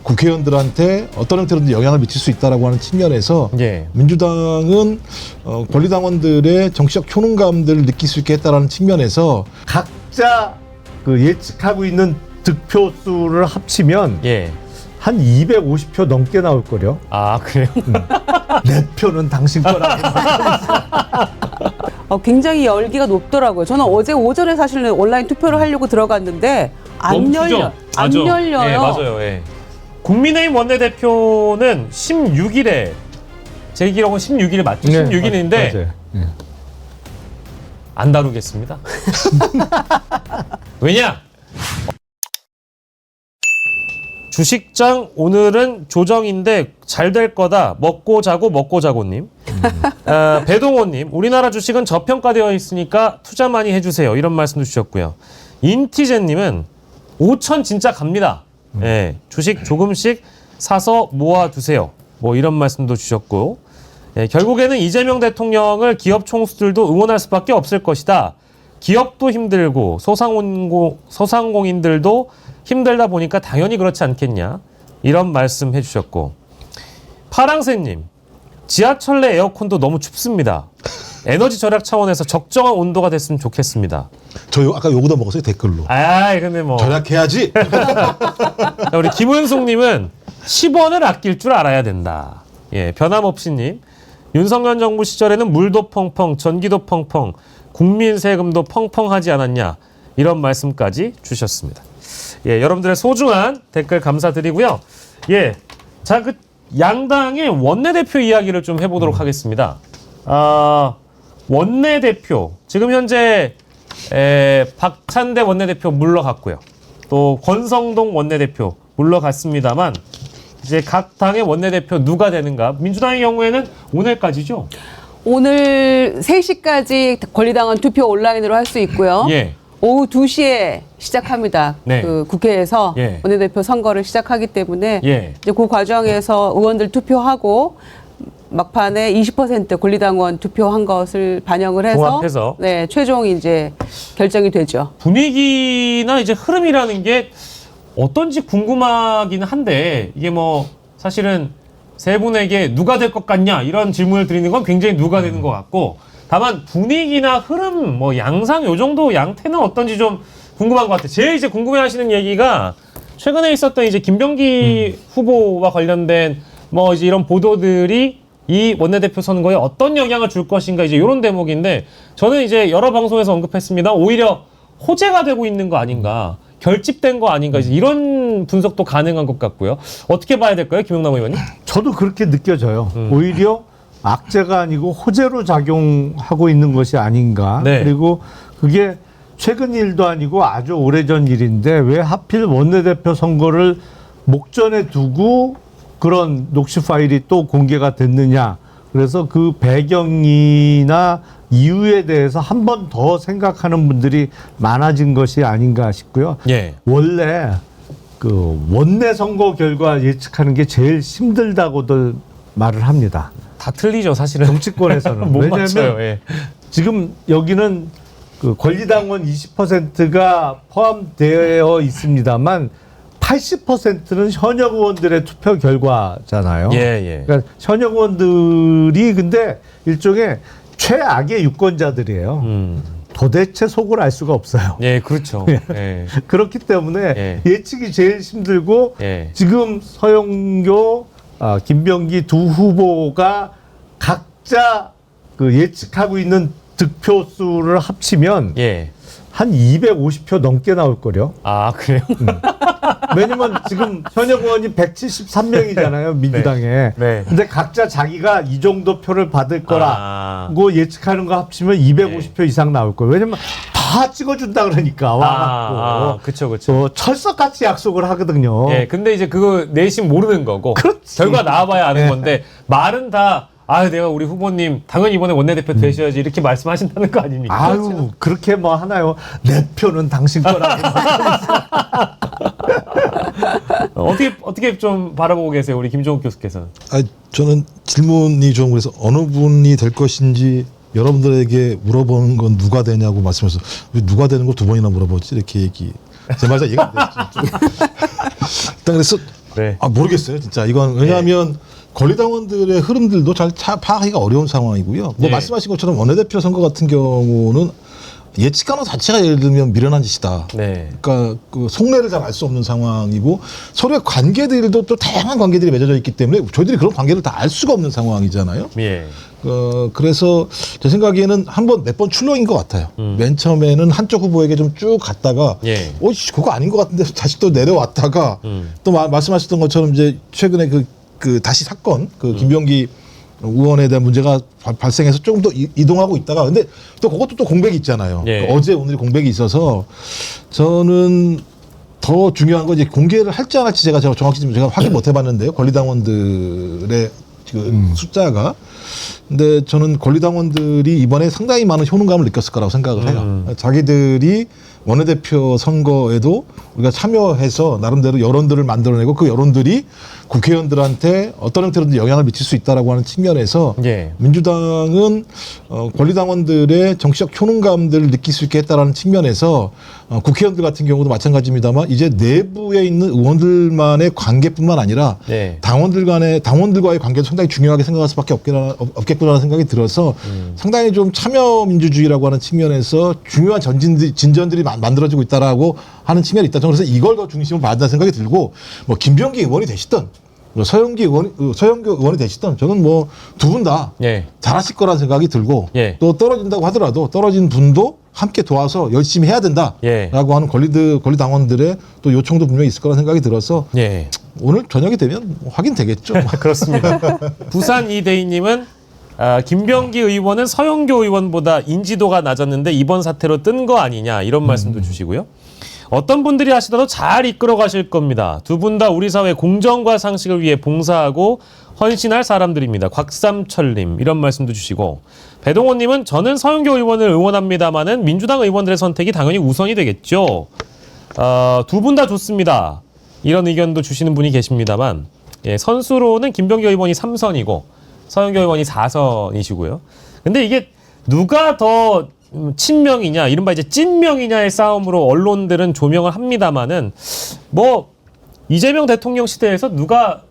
국회의원들한테 어떤 형태로든 영향을 미칠 수 있다라고 하는 측면에서 예. 민주당은 권리당원들의 정치적 효능감들을 느낄 수 있게 했다라는 측면에서 각자 그 예측하고 있는 득표 수를 합치면 예. 한 250표 넘게 나올 거요. 아, 그래요? 내 표는 당신 거라고. 굉장히 열기가 높더라고요. 저는 어제 오전에 사실은 온라인 투표를 하려고 들어갔는데 안 열려. 안 맞아. 열려요. 예, 맞아요. 예. 국민의힘 원내대표는 16일에 제 기록은 16일 맞죠? 16일인데 맞아요. 네. 안 다루겠습니다. 왜냐? 주식장 오늘은 조정인데 잘 될 거다. 먹고 자고님. 배동호님, 우리나라 주식은 저평가되어 있으니까 투자 많이 해주세요. 이런 말씀도 주셨고요. 인티제님은 5천 진짜 갑니다. 예, 주식 조금씩 사서 모아두세요. 뭐 이런 말씀도 주셨고, 예, 결국에는 이재명 대통령을 기업 총수들도 응원할 수밖에 없을 것이다. 기업도 힘들고 소상공인들도 힘들다 보니까 당연히 그렇지 않겠냐. 이런 말씀 해주셨고, 파랑새님, 지하철 내 에어컨도 너무 춥습니다. 에너지 절약 차원에서 적정한 온도가 됐으면 좋겠습니다. 저 아까 요거도 먹었어요, 댓글로. 아, 근데 뭐 절약해야지. 우리 김은숙님은 10원을 아낄 줄 알아야 된다. 예, 변함없이님, 윤석열 정부 시절에는 물도 펑펑, 전기도 펑펑, 국민 세금도 펑펑하지 않았냐, 이런 말씀까지 주셨습니다. 예, 여러분들의 소중한 댓글 감사드리고요. 예, 자, 그 양당의 원내대표 이야기를 좀 해보도록 하겠습니다. 원내대표, 지금 현재 박찬대 원내대표 물러갔고요. 또 권성동 원내대표 물러갔습니다만, 이제 각 당의 원내대표 누가 되는가? 민주당의 경우에는 오늘까지죠? 오늘 3시까지 권리당원 투표 온라인으로 할 수 있고요. 예. 오후 2시에 시작합니다. 네. 그 국회에서 예. 원내대표 선거를 시작하기 때문에 예. 이제 그 과정에서 의원들 투표하고 막판에 20% 권리당원 투표한 것을 반영을 해서 종합해서. 네, 최종 이제 결정이 되죠. 분위기나 이제 흐름이라는 게 어떤지 궁금하긴 한데, 이게 뭐 사실은 세 분에게 누가 될 것 같냐 이런 질문을 드리는 건 굉장히 누가 되는 것 같고, 다만 분위기나 흐름, 뭐 양상 요 정도 양태는 어떤지 좀 궁금한 것 같아요. 제일 이제 궁금해하시는 얘기가 최근에 있었던 이제 김병기 후보와 관련된 뭐 이제 이런 보도들이 이 원내대표 선거에 어떤 영향을 줄 것인가, 이제 이런 대목인데, 저는 이제 여러 방송에서 언급했습니다. 오히려 호재가 되고 있는 거 아닌가, 결집된 거 아닌가, 이제 이런 분석도 가능한 것 같고요. 어떻게 봐야 될까요, 김영남 의원님? 저도 그렇게 느껴져요. 오히려 악재가 아니고 호재로 작용하고 있는 것이 아닌가. 네. 그리고 그게 최근 일도 아니고 아주 오래전 일인데 왜 하필 원내대표 선거를 목전에 두고 그런 녹취 파일이 또 공개가 됐느냐. 그래서 그 배경이나 이유에 대해서 한 번 더 생각하는 분들이 많아진 것이 아닌가 싶고요. 예. 원래 그 원내 선거 결과 예측하는 게 제일 힘들다고들 말을 합니다. 다 틀리죠, 사실은. 정치권에서는. 못 왜냐하면 맞춰요. 예. 지금 여기는 그 권리당원 20%가 포함되어 있습니다만 80%는 현역 의원들의 투표 결과잖아요. 예, 예. 그러니까 현역 의원들이 근데 일종의 최악의 유권자들이에요. 도대체 속을 알 수가 없어요. 예, 그렇죠. 예. 그렇기 때문에 예. 예측이 제일 힘들고 예. 지금 서영교, 김병기 두 후보가 각자 그 예측하고 있는 득표 수를 합치면 예. 한 250표 넘게 나올 거요. 아, 그래요? 왜냐면 지금 현역 의원이 173명이잖아요, 민주당에. 네. 근데 각자 자기가 이 정도 표를 받을 거라고 예측하는 거 합치면 250표 이상 나올 거예요. 왜냐면 다 찍어준다 그러니까 와갖고. 그쵸, 그쵸. 철석같이 약속을 하거든요. 예, 근데 이제 그거 내심 모르는 거고. 그렇지. 결과 나와봐야 아는 네. 건데, 말은 다, 내가 우리 후보님, 당연히 이번에 원내대표 되셔야지, 이렇게 말씀하신다는 거 아닙니까? 아유, 그렇게 뭐 하나요? 내 표는 당신 거라고. 어떻게 좀 바라보고 계세요, 우리 김종욱 교수께서는? 저는 질문이 좀 그래서 어느 분이 될 것인지 여러분들에게 물어보는 건 누가 되냐고 말씀해서 왜 누가 되는 걸 두 번이나 물어보지 이렇게 제 말자 이해가 안 됐죠. 일단 그래서 네. 모르겠어요, 진짜. 이건 왜냐하면 권리당원들의 흐름들도 잘 파악하기가 어려운 상황이고요. 뭐 네. 말씀하신 것처럼 원내대표 선거 같은 경우는 예측 가능 자체가 예를 들면 미련한 짓이다. 네. 그러니까 그 속내를 잘 알 수 없는 상황이고 서로의 관계들도 또 다양한 관계들이 맺어져 있기 때문에 저희들이 그런 관계를 다 알 수가 없는 상황이잖아요. 예. 그래서 제 생각에는 몇 번 출렁인 것 같아요. 맨 처음에는 한쪽 후보에게 좀 쭉 갔다가, 예. 그거 아닌 것 같은데 다시 또 내려왔다가 또 말씀하셨던 것처럼 이제 최근에 그 다시 사건, 김병기 의원에 대한 문제가 발생해서 조금 더 이동하고 있다가 근데 또 그것도 또 공백이 있잖아요. 예. 그러니까 어제 오늘 공백이 있어서 저는 더 중요한 건 이제 공개를 할지 안 할지 제가 정확히 지금 제가 확인 못 해봤는데요. 권리당원들의 숫자가. 근데 저는 권리당원들이 이번에 상당히 많은 효능감을 느꼈을 거라고 생각을 해요. 자기들이 원내대표 선거에도 우리가 참여해서 나름대로 여론들을 만들어내고 그 여론들이 국회의원들한테 어떤 형태로든 영향을 미칠 수 있다라고 하는 측면에서 예. 민주당은 권리당원들의 정치적 효능감들을 느낄 수 있게 했다라는 측면에서 국회의원들 같은 경우도 마찬가지입니다만 이제 내부에 있는 의원들만의 관계뿐만 아니라 네. 당원들과의 관계도 상당히 중요하게 생각할 수밖에 없겠구나라는 생각이 들어서 상당히 좀 참여민주주의라고 하는 측면에서 중요한 진전들이 만들어지고 있다라고 하는 측면이 있다. 저는 그래서 이걸 더 중심으로 봐야 한다는 생각이 들고 뭐 김병기 의원이 되시던 서영교 의원이 되시던 저는 뭐 두 분 다 예. 잘하실 거라는 생각이 들고 예. 또 떨어진다고 하더라도 떨어진 분도 함께 도와서 열심히 해야 된다라고 예. 하는 권리당원들의 또 요청도 분명히 있을 거라는 생각이 들어서 예. 오늘 저녁이 되면 확인되겠죠. 그렇습니다. 부산 이대희님은 김병기 의원은 서영교 의원보다 인지도가 낮았는데 이번 사태로 뜬 거 아니냐 이런 말씀도 주시고요. 어떤 분들이 하시더라도 잘 이끌어 가실 겁니다. 두 분 다 우리 사회 공정과 상식을 위해 봉사하고 헌신할 사람들입니다. 곽삼철님 이런 말씀도 주시고 배동호님은 저는 서영교 의원을 응원합니다마는 민주당 의원들의 선택이 당연히 우선이 되겠죠. 두 분 다 좋습니다. 이런 의견도 주시는 분이 계십니다만 선수로는 김병기 의원이 3선이고 서영교 의원이 4선이시고요. 근데 이게 누가 더 친명이냐, 이른바 이제 찐명이냐의 싸움으로 언론들은 조명을 합니다만은 뭐 이재명 대통령 시대에서 누가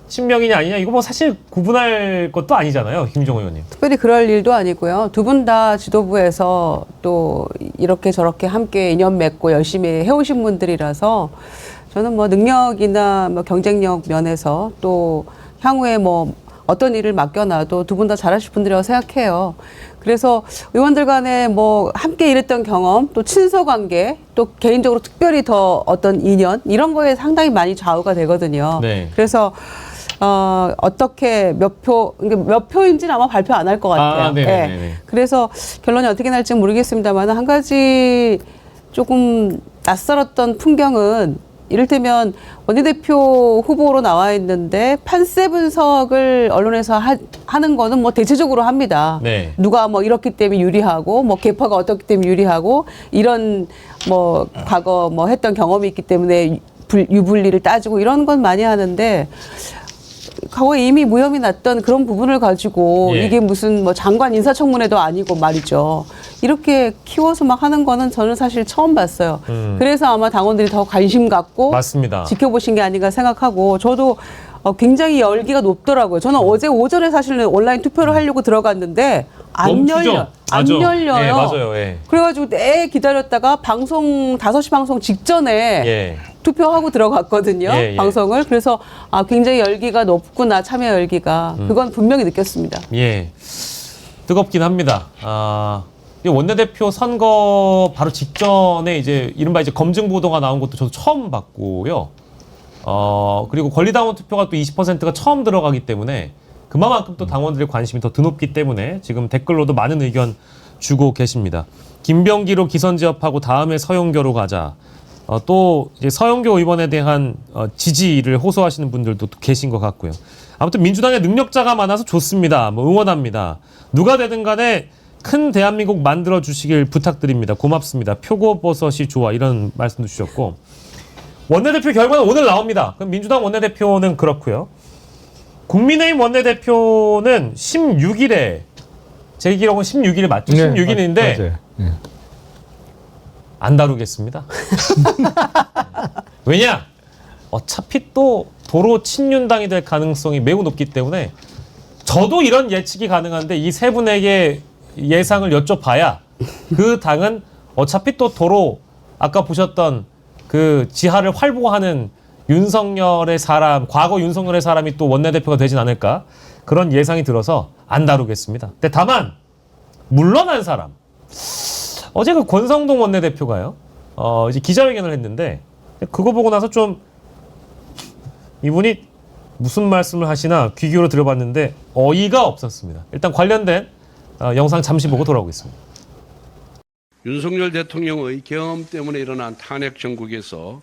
친명이냐 아니냐 이거 뭐 사실 구분할 것도 아니잖아요, 김종호 의원님. 특별히 그럴 일도 아니고요. 두 분 다 지도부에서 또 이렇게 저렇게 함께 인연 맺고 열심히 해오신 분들이라서 저는 뭐 능력이나 뭐 경쟁력 면에서 또 향후에 뭐 어떤 일을 맡겨놔도 두 분 다 잘하실 분들이라고 생각해요. 그래서 의원들 간에 뭐 함께 일했던 경험, 또 친서 관계, 또 개인적으로 특별히 더 어떤 인연 이런 거에 상당히 많이 좌우가 되거든요. 네. 그래서 어떻게 몇 표인지는 아마 발표 안 할 것 같아요. 네네네. 그래서 결론이 어떻게 날지는 모르겠습니다만 한 가지 조금 낯설었던 풍경은 이를테면 원내대표 후보로 나와 있는데 판세 분석을 언론에서 하는 거는 뭐 대체적으로 합니다. 네. 누가 뭐 이렇기 때문에 유리하고 뭐 개파가 어떻기 때문에 유리하고 이런 뭐 과거 뭐 했던 경험이 있기 때문에 유불리를 따지고 이런 건 많이 하는데 과거에 이미 무혐의 났던 그런 부분을 가지고 예. 이게 무슨 뭐 장관 인사청문회도 아니고 말이죠. 이렇게 키워서 막 하는 거는 저는 사실 처음 봤어요. 그래서 아마 당원들이 더 관심 갖고 맞습니다. 지켜보신 게 아닌가 생각하고 저도 굉장히 열기가 높더라고요. 저는 어제 오전에 사실은 온라인 투표를 하려고 들어갔는데 안 멈추죠? 안 맞아. 열려요. 예, 맞아요. 예. 그래가지고 기다렸다가 5시 방송 직전에 예. 투표하고 들어갔거든요. 예, 예. 방송을. 그래서 굉장히 열기가 높구나, 참여 열기가. 그건 분명히 느꼈습니다. 예. 뜨겁긴 합니다. 이 원내대표 선거 바로 직전에 이제 이른바 이제 검증 보도가 나온 것도 저도 처음 봤고요. 그리고 권리당원 투표가 또 20%가 처음 들어가기 때문에 그만큼 또 당원들의 관심이 더 드높기 때문에 지금 댓글로도 많은 의견 주고 계십니다. 김병기로 기선제압하고 다음에 서영교로 가자. 또 이제 서영교 의원에 대한 지지를 호소하시는 분들도 또 계신 것 같고요. 아무튼 민주당에 능력자가 많아서 좋습니다. 뭐 응원합니다. 누가 되든 간에 큰 대한민국 만들어 주시길 부탁드립니다. 고맙습니다. 표고버섯이 좋아 이런 말씀도 주셨고 원내대표 결과는 오늘 나옵니다. 그럼 민주당 원내대표는 그렇고요. 국민의힘 원내대표는 16일에 제 기록은 16일 맞죠? 16일인데 맞아요. 네. 안 다루겠습니다. 왜냐? 어차피 또 도로 친윤당이 될 가능성이 매우 높기 때문에 저도 이런 예측이 가능한데 이 세 분에게 예상을 여쭤봐야 그 당은 어차피 또 도로 아까 보셨던 그 지하를 활보하는 윤석열의 사람, 과거 윤석열의 사람이 또 원내대표가 되진 않을까 그런 예상이 들어서 안 다루겠습니다. 근데 다만 물러난 사람 어제 그 권성동 원내대표가요 이제 기자회견을 했는데 그거 보고 나서 좀 이분이 무슨 말씀을 하시나 귀 기울여 들어봤는데 어이가 없었습니다. 일단 관련된 영상 잠시 보고 돌아오겠습니다. 윤석열 대통령의 경험 때문에 일어난 탄핵 정국에서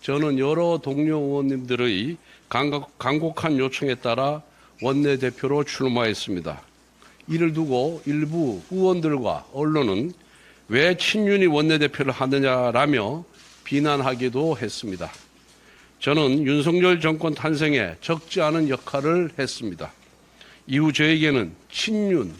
저는 여러 동료 의원님들의 간곡한 요청에 따라 원내대표로 출마했습니다. 이를 두고 일부 의원들과 언론은 왜 친윤이 원내대표를 하느냐라며 비난하기도 했습니다. 저는 윤석열 정권 탄생에 적지 않은 역할을 했습니다. 이후 저에게는 친윤,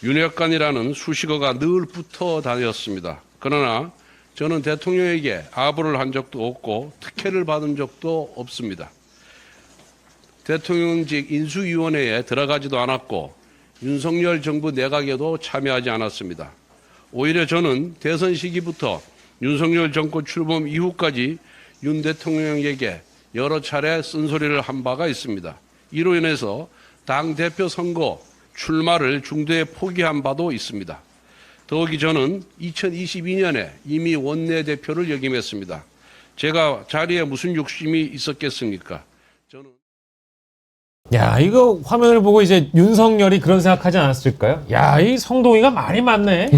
윤핵관이라는 수식어가 늘 붙어 다녔습니다. 그러나 저는 대통령에게 아부를 한 적도 없고 특혜를 받은 적도 없습니다. 대통령직 인수위원회에 들어가지도 않았고 윤석열 정부 내각에도 참여하지 않았습니다. 오히려 저는 대선 시기부터 윤석열 정권 출범 이후까지 윤 대통령에게 여러 차례 쓴소리를 한 바가 있습니다. 이로 인해서 당대표 선거 출마를 중도에 포기한 바도 있습니다. 더욱이 저는 2022년에 이미 원내대표를 역임했습니다. 제가 자리에 무슨 욕심이 있었겠습니까? 저는 야, 이거 화면을 보고 이제 윤석열이 그런 생각하지 않았을까요? 야, 이 성동이가 말이 많네.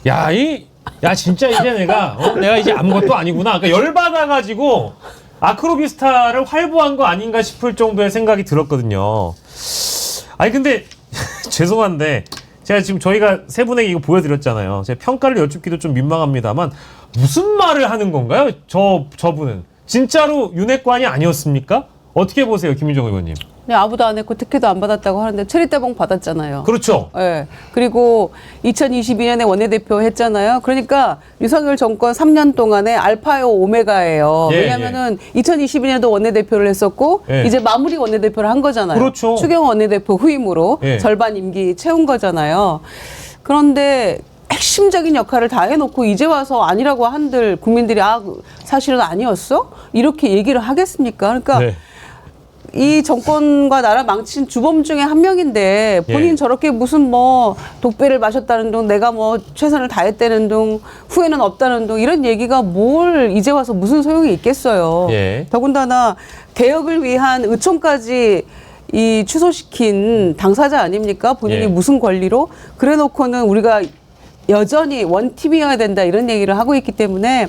야, 진짜 이제 내가 이제 아무것도 아니구나. 그러니까 열받아가지고 아크로비스타를 활보한 거 아닌가 싶을 정도의 생각이 들었거든요. 아니, 근데 죄송한데 제가 지금 저희가 세 분에게 이거 보여드렸잖아요. 제가 평가를 여쭙기도 좀 민망합니다만 무슨 말을 하는 건가요? 저분은 진짜로 윤핵관이 아니었습니까? 어떻게 보세요, 김윤정 의원님? 네, 아무도 안 했고 특혜도 안 받았다고 하는데 체리떼봉 받았잖아요. 그렇죠. 네. 그리고 2022년에 원내대표 했잖아요. 그러니까 윤석열 정권 3년 동안에 알파요 오메가예요. 예, 왜냐면은 2022년에도 원내대표를 했었고 예. 이제 마무리 원내대표를 한 거잖아요. 그렇죠. 추경 원내대표 후임으로 예. 절반 임기 채운 거잖아요. 그런데 핵심적인 역할을 다 해놓고 이제 와서 아니라고 한들 국민들이 사실은 아니었어? 이렇게 얘기를 하겠습니까? 그러니까 네. 이 정권과 나라 망친 주범 중에 한 명인데 본인 예. 저렇게 무슨 뭐 독배를 마셨다는 둥 내가 뭐 최선을 다했다는 둥 후회는 없다는 둥 이런 얘기가 뭘 이제 와서 무슨 소용이 있겠어요. 예. 더군다나 개혁을 위한 의총까지 이 취소시킨 당사자 아닙니까? 본인이 예. 무슨 권리로? 그래놓고는 우리가 여전히 원팀이어야 된다 이런 얘기를 하고 있기 때문에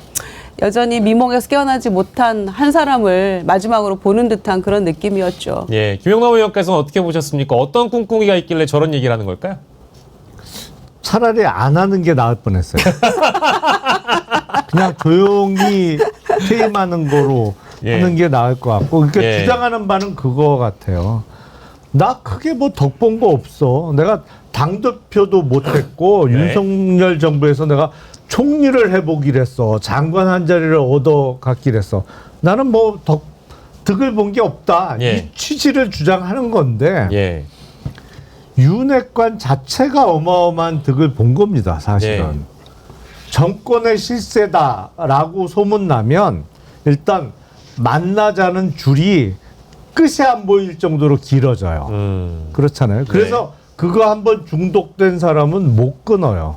여전히 미몽에서 깨어나지 못한 한 사람을 마지막으로 보는 듯한 그런 느낌이었죠. 예, 김영남 의원께서는 어떻게 보셨습니까? 어떤 꿍꿍이가 있길래 저런 얘기를 하는 걸까요? 차라리 안 하는 게 나을 뻔했어요. 그냥 조용히 퇴임하는 거로 예. 하는 게 나을 것 같고, 그러니까 예. 주장하는 바는 그거 같아요. 나 크게 뭐 덕본 거 없어. 내가 당대표도 못했고 네. 윤석열 정부에서 내가 총리를 해보기로 했어. 장관 한 자리를 얻어갔기로 했어. 나는 뭐 득을 본 게 없다. 예. 이 취지를 주장하는 건데 예. 윤핵관 자체가 어마어마한 득을 본 겁니다. 사실은. 네. 정권의 실세다라고 소문나면 일단 만나자는 줄이 끝이 안 보일 정도로 길어져요. 그렇잖아요. 그래서 그거 한번 중독된 사람은 못 끊어요.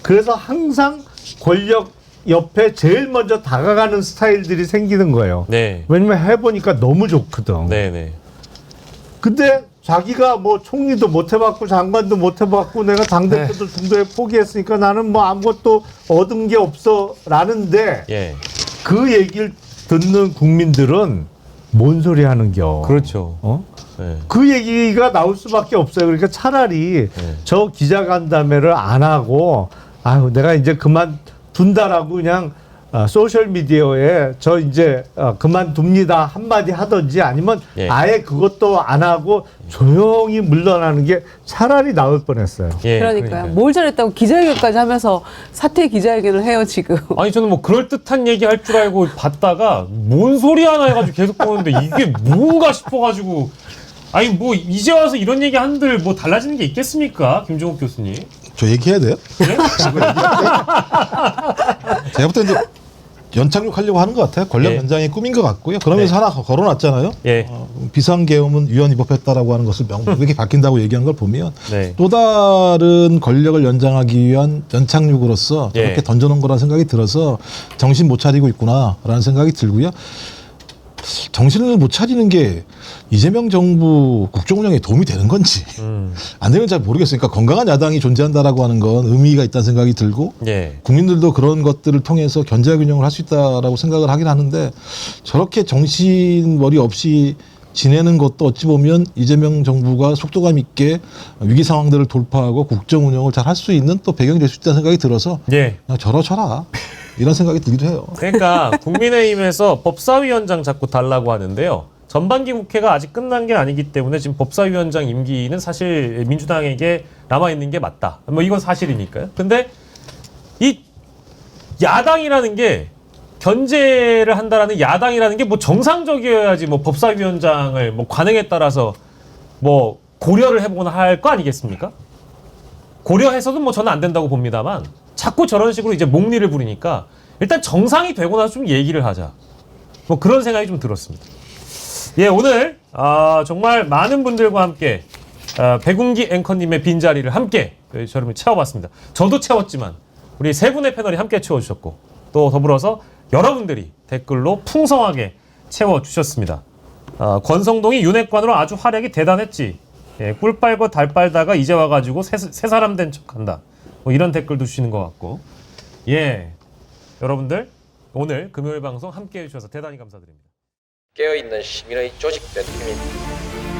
그래서 항상 권력 옆에 제일 먼저 다가가는 스타일들이 생기는 거예요. 네. 왜냐면 해보니까 너무 좋거든. 네네. 근데 자기가 뭐 총리도 못 해봤고 장관도 못 해봤고 내가 당대표도 중도에 포기했으니까 나는 뭐 아무것도 얻은 게 없어 라는데 예. 그 얘기를 듣는 국민들은 뭔 소리 하는겨. 그렇죠. 어? 네. 그 얘기가 나올 수밖에 없어요. 그러니까 차라리 저 기자간담회를 안 하고 아유 내가 이제 그만 둔다라고 그냥 소셜 미디어에 저 이제 그만둡니다 한마디 하든지 아니면 예. 아예 그것도 안 하고 조용히 물러나는 게 차라리 나을 뻔했어요. 예, 그러니까요. 뭘 잘했다고 기자회견까지 하면서 사퇴 기자회견을 해요 지금. 아니 저는 뭐 그럴듯한 얘기 할 줄 알고 봤다가 뭔 소리 하나 해가지고 계속 보는데 이게 뭔가 싶어가지고 아니 뭐 이제 와서 이런 얘기 한들 뭐 달라지는 게 있겠습니까, 김종욱 교수님? 저 얘기해야 돼요? 제가 볼 때 이제 연착륙하려고 하는 것 같아요. 권력 예. 연장의 꿈인 것 같고요. 그러면서 하나 걸어놨잖아요. 예. 비상계엄은 위헌 위법했다라고 하는 것을 명백히 밝힌다고 얘기한 걸 보면 네. 또 다른 권력을 연장하기 위한 연착륙으로서 예. 저렇게 던져놓은 거라는 생각이 들어서 정신 못 차리고 있구나라는 생각이 들고요. 정신을 못 차리는 게 이재명 정부 국정 운영에 도움이 되는 건지 안 되는 잘 모르겠어요. 그러니까 건강한 야당이 존재한다라고 하는 건 의미가 있다는 생각이 들고 예. 국민들도 그런 것들을 통해서 견제 균형을 할 수 있다라고 생각을 하긴 하는데 저렇게 정신머리 없이 지내는 것도 어찌 보면 이재명 정부가 속도감 있게 위기 상황들을 돌파하고 국정 운영을 잘 할 수 있는 또 배경이 될 수 있다는 생각이 들어서 예. 그냥 저러쳐라 이런 생각이 들기도 해요. 그러니까 국민의힘에서 법사위원장 자꾸 달라고 하는데요. 전반기 국회가 아직 끝난 게 아니기 때문에 지금 법사위원장 임기는 사실 민주당에게 남아있는 게 맞다. 뭐 이건 사실이니까요. 근데 이 야당이라는 게 견제를 한다라는 야당이라는 게 뭐 정상적이어야지 뭐 법사위원장을 뭐 관행에 따라서 뭐 고려를 해보거나 할 거 아니겠습니까? 고려해서도 뭐 저는 안 된다고 봅니다만 자꾸 저런 식으로 이제 목리를 부리니까 일단 정상이 되고 나서 좀 얘기를 하자. 뭐 그런 생각이 좀 들었습니다. 예, 오늘 정말 많은 분들과 함께 백운기 앵커님의 빈자리를 함께 저를 채워봤습니다. 저도 채웠지만 우리 세 분의 패널이 함께 채워주셨고 또 더불어서 여러분들이 댓글로 풍성하게 채워주셨습니다. 권성동이 윤핵관으로 아주 활약이 대단했지. 예, 꿀 빨고 달 빨다가 이제 와가지고 새 사람 된 척한다. 뭐 이런 댓글도 주시는 것 같고. 예, 여러분들 오늘 금요일 방송 함께해 주셔서 대단히 감사드립니다. 깨어있는 시민의 조직된 힘입니다.